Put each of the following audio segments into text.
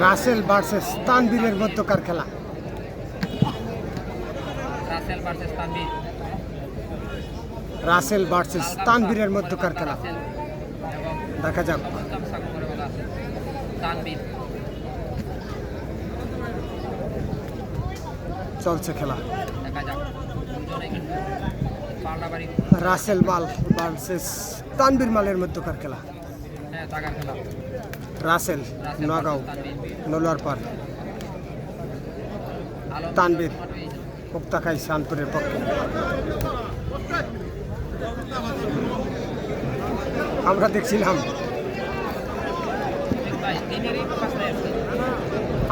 Rasel versus তানভীরের মধ্যকার খেলা। Rasel versus Tanvir. Rasel versus তানভীরের মধ্যকার খেলা দেখা যাক। তানভীর চলছে খেলা, দেখা যাক। দুজনে কিন্তু পাল্টাবাড়ি। রাসেল মাল ভার্সেস তানভীর মালের মধ্যকার খেলা। হ্যাঁ, টাকার খেলা। রাসেল নগাঁও নলোয়ারপাড়, তানভীর মুক্তাখাই শানপুরের পক্ষে। আমরা দেখছিলাম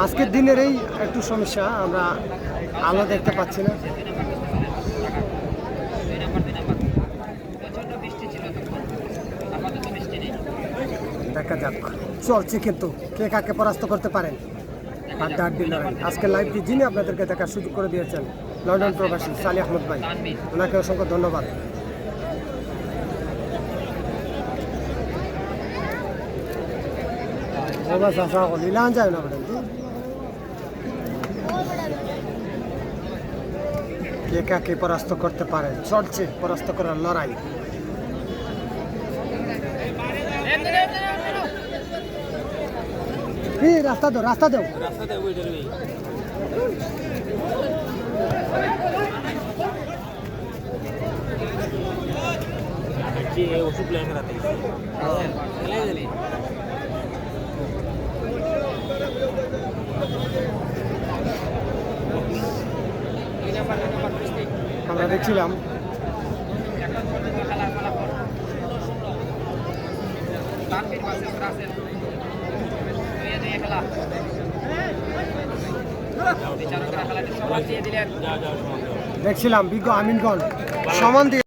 আজকের দিনের এই একটু সমস্যা, আমরা আলো দেখতে পাচ্ছি না। দেখা যাক, চলছে কিন্তু কে কাকে পরাস্ত করতে পারেন। হাড্ডাহাড্ডি লড়াই। আজকে লাইভটি যিনি আপনাদেরকে দেখার সুযোগ করে দিয়েছেন লন্ডন প্রবাসী সালি আহমদ ভাই, ওনাকে অসংখ্য ধন্যবাদ। যায় না কে কাকে পরাস্ত করতে পারেন, চলছে পরাস্ত করার লড়াই। রাস্তা দাও, রাস্তা দাও। আমরা দেখছিলাম দেখছিলাম বিজ্ঞ আমিনগঞ্জ সমান দিয়ে